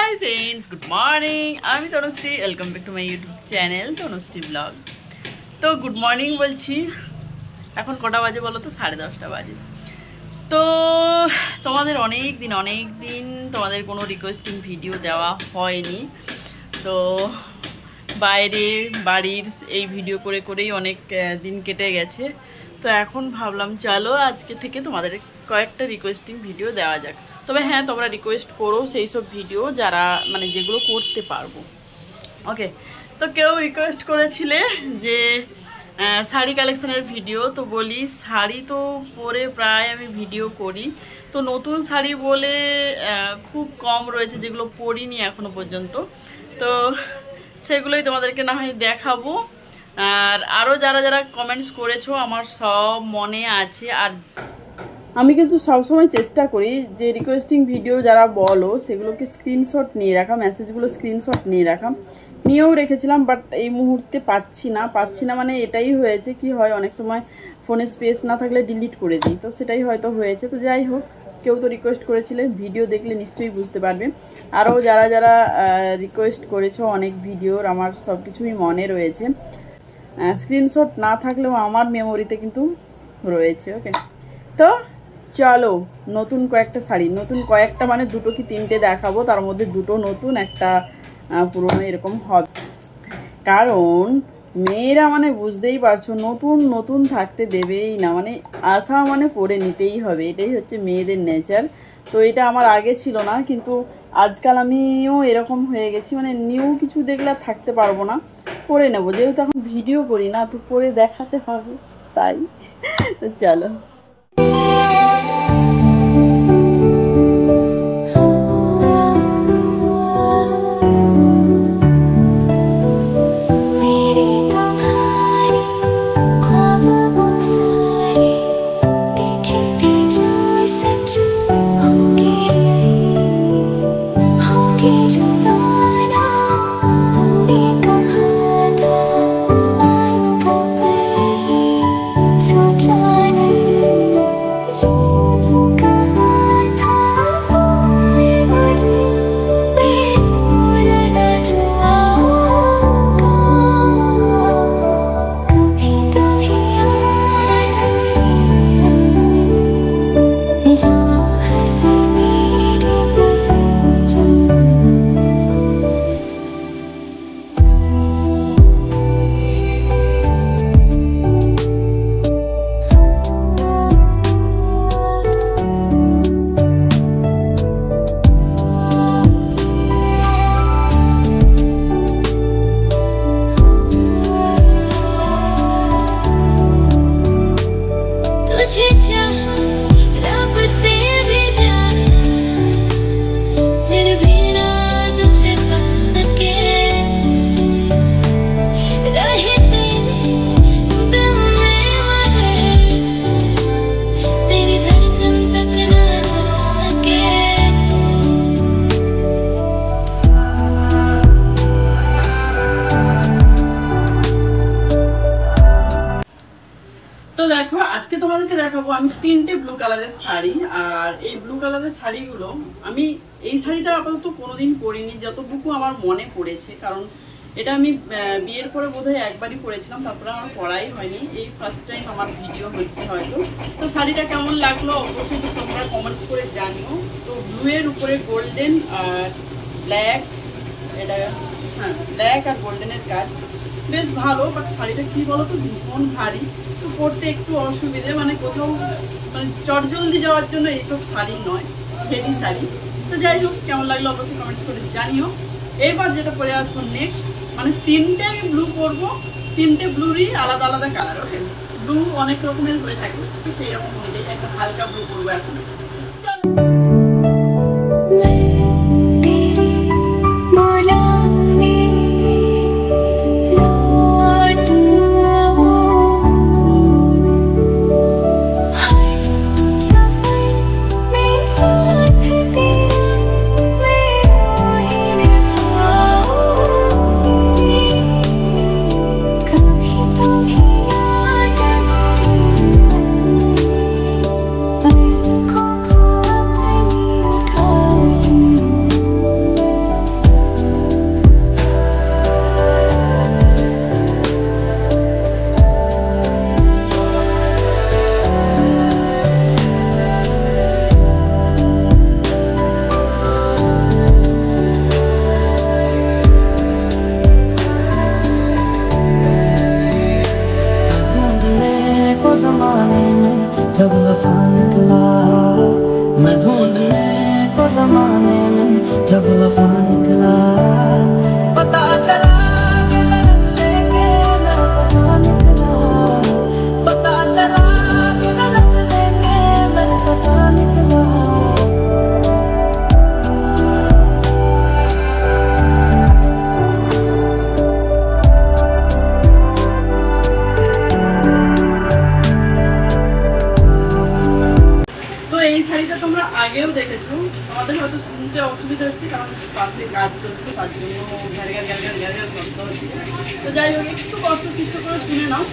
Hi friends, good morning. আমি Tanushree, welcome back to my YouTube channel Tanushree blog. তো good morning বলছি। এখন কটা বাজে বলো তো? 10:30 বাজে। তো তোমাদের অনেক দিন তোমাদের কোনো রিকোয়েস্টিং ভিডিও দেওয়া হয়নি। তো বাড়ির এই ভিডিও করেই অনেক দিন কেটে গেছে। তো এখন ভাবলাম চলো আজকে থেকে তোমাদের কয়েকটা রিকোয়েস্টিং ভিডিও দেওয়া যাক। তবে হ্যাঁ, তোমরা রিকোয়েস্ট করো সেই সব ভিডিও যারা যেগুলো করতে পারবো। ওকে, তো কেউ রিকোয়েস্ট করেছিলে যে শাড়ি কালেকশনের ভিডিও। তো বলি, শাড়ি তো পরে প্রায় আমি ভিডিও করি। তো নতুন শাড়ি বলে খুব কম রয়েছে যেগুলো পরিনি এখনো পর্যন্ত। তো সেগুলোই তোমাদেরকে না হয় দেখাবো। আর আরও যারা কমেন্টস করেছো আমার সব মনে আছে। আর আমি কিন্তু সবসময় চেষ্টা করি যে রিকোয়েস্টিং ভিডিও যারা বলো সেগুলোকে স্ক্রিনশট নিয়ে রাখা, মেসেজগুলো স্ক্রিনশট নিয়ে রাখা। নিয়েও রেখেছিলাম, বাট এই মুহূর্তে পাচ্ছি না মানে এটাই হয়েছে। কি হয়, অনেক সময় ফোনে স্পেস না থাকলে ডিলিট করে দিই, তো সেটাই হয়তো হয়েছে। তো যাই হোক, কেউ তো রিকোয়েস্ট করেছিলে, ভিডিও দেখলে নিশ্চয়ই বুঝতে পারবে। আরও যারা রিকোয়েস্ট করেছো অনেক ভিডিওর আমার সব কিছুই মনে রয়েছে। স্ক্রিনশট না থাকলেও আমার মেমোরিতে কিন্তু রয়েছে। ওকে, তো চলো নতুন কয়েকটা শাড়ি, নতুন কয়েকটা মানে দুটো কি তিনটে দেখাবো। তার মধ্যে দুটো নতুন, একটা পুরনো, এরকম হবে। কারণ মেয়েরা বুঝতেই পারছো, নতুন থাকতে দেবেই না। আসা পরে নিতেই হবে, এটাই হচ্ছে মেয়েদের নেচার। তো এটা আমার আগে ছিল না, কিন্তু আজকাল আমিও এরকম হয়ে গেছি। নিউ কিছু দেখলে থাকতে পারবো না, পরে নেবো। যেহেতু এখন ভিডিও করি না, তো পরে দেখাতে হবে, তাই। তো চলো। তো দেখো, আজকে তোমাদেরকে দেখাবো আমি তিনটে ব্লু কালারের শাড়ি। আর এই ব্লু কালারের শাড়িগুলো এই শাড়িটা আপাতত কোনোদিন পরিনি, যতটুকু আমার মনে পড়েছে। কারণ এটা আমি বিয়ের পরে বোধহয় একবারই পরেছিলাম, তারপরে আমার পরাই হয়নি। এই ফার্স্ট টাইম আমার ভিডিও হচ্ছে হয়তো। তো শাড়িটা কেমন লাগলো অবশ্যই তো তোমরা কমেন্টস করে জানিও। তো ব্লু এর উপরে গোল্ডেন আর ব্ল্যাক, এটা হ্যাঁ ব্ল্যাক আর গোল্ডেনের কাজ, বেশ ভালো। বাট শাড়িটা কি বলো তো, ভীষণ ভারী। তো পরতে একটু অসুবিধে, কোথাও চটজলদি যাওয়ার জন্য এইসব শাড়ি নয়, হেভি শাড়ি। তো যাই হোক, কেমন লাগলো অবশ্যই কমেন্টস করে জানিও। এবার যেটা পরে আসবো নেক্সট, তিনটে আমি ব্লু পরবো, তিনটে ব্লুরই আলাদা আলাদা কালার। ওকে, ব্লু অনেক রকমের হয়ে থাকে, তো সেই রকম অনুযায়ী একটা হালকা ব্লু পরবো এখন। Cool. जमाने में जब वफा निकला पता चला कि लड़क लेके मैं पता निकला पता चला कि लड़क लेके मैं पता निकला এই শাড়িটা তোমরা আগেও দেখেছো, আমাদের হয়তো শুনতে অসুবিধা হচ্ছে কারণ পাশে কাজ চলছে, তার জন্য গ্যার শব্দ হচ্ছে। তো যাই হোক একটু কষ্ট সৃষ্ট করে শুনে নাও।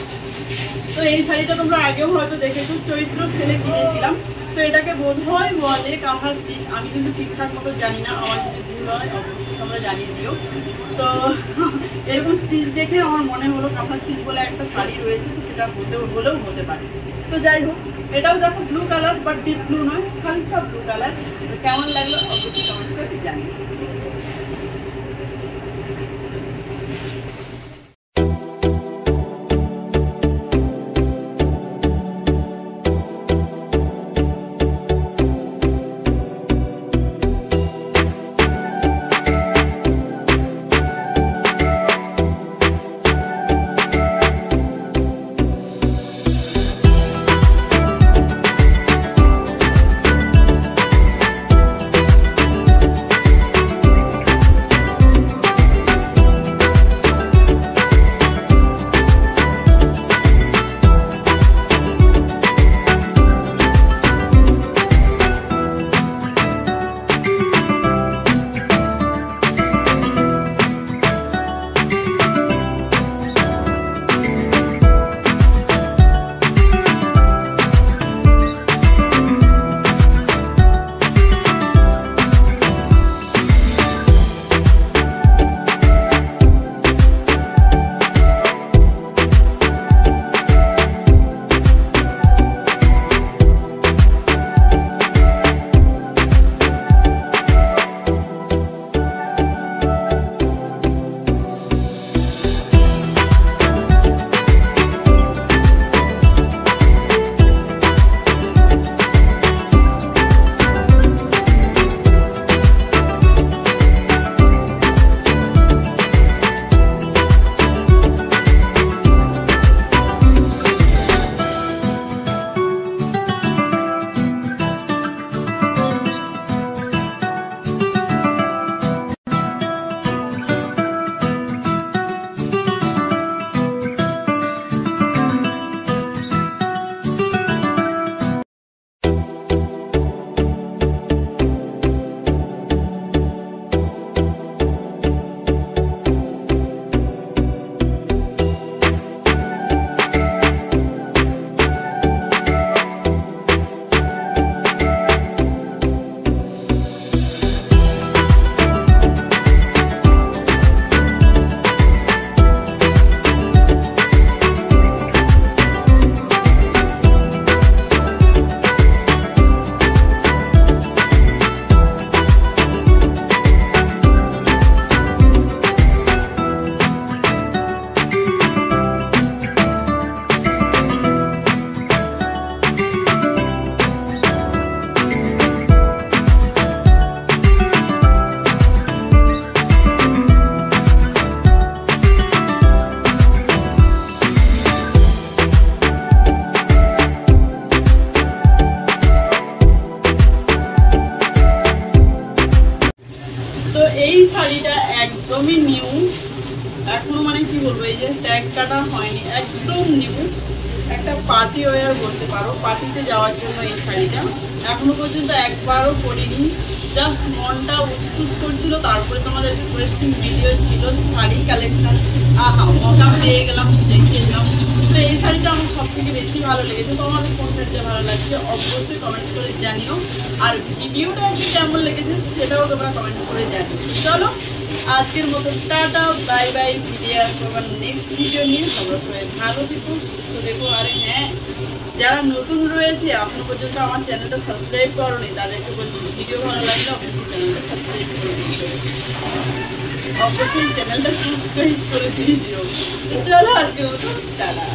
তো এই শাড়িটা তোমরা আগেও হয়তো দেখেছো, চৈত্র সেলে কিনেছিলাম। তো এটাকে বোধহয় বলে কাঁথা স্টিচ, আমি কিন্তু ঠিকঠাক মতো জানি না, আমার যদি ভুল হয় অবশ্যই তোমরা জানিয়ে দিও। তো এরকম স্টিচ দেখে আমার মনে হলো কাঁথা স্টিচ বলে একটা শাড়ি রয়েছে, তো সেটা হলেও হতে পারে। তো যাই হোক এটাও দেখো blue colour, but deep blue নয়, হালকা ব্লু কালার। কেমন লাগলো অবশ্যই কমেন্ট করে জানিও। একদমই নিউ, এখনো মানে কি বলবো, এই যে ট্যাগ কাটা হয়নি, একদম নিউ একটা পার্টি ওয়্যার বলতে পারো, পার্টিতে যাওয়ার জন্য এই শাড়িটা। এখনো পর্যন্ত একবারও পরিনি, জাস্ট মনটা উসকুস করছিল। তারপরে তোমাদের রিকোয়েস্টিং ভিডিও ছিল শাড়ি কালেকশন, আহা মজা পেয়ে গেলাম, দেখে এলাম। তো এই শাড়িটা আমার সব থেকে বেশি ভালো লেগেছে। তোমাদের কোন শাড়িটা ভালো লাগছে অবশ্যই কমেন্টস করে জানিও, আর ভিডিওটা আজকে কেমন লেগেছে সেটাও তোমরা কমেন্টস করে জানিও। চলো আজকের মতো টাটা, বাই বাই। ভিডিও আসবো আবার নেক্সট ভিডিও নিয়ে। তোমরা সবাই ভালো থেকো, সুস্থ দেখো। আর হ্যাঁ, যারা নতুন রয়েছে এখনো পর্যন্ত আমার চ্যানেলটা সাবস্ক্রাইব করোনি, তাদেরকে বলছি ভিডিও ভালো লাগলে অবশ্যই চ্যানেলটা সাবস্ক্রাইব করে দিও, অবশ্যই চ্যানেলটা সাবস্ক্রাইব করে দিয়েছো। চলো আজকের মতো টাটা।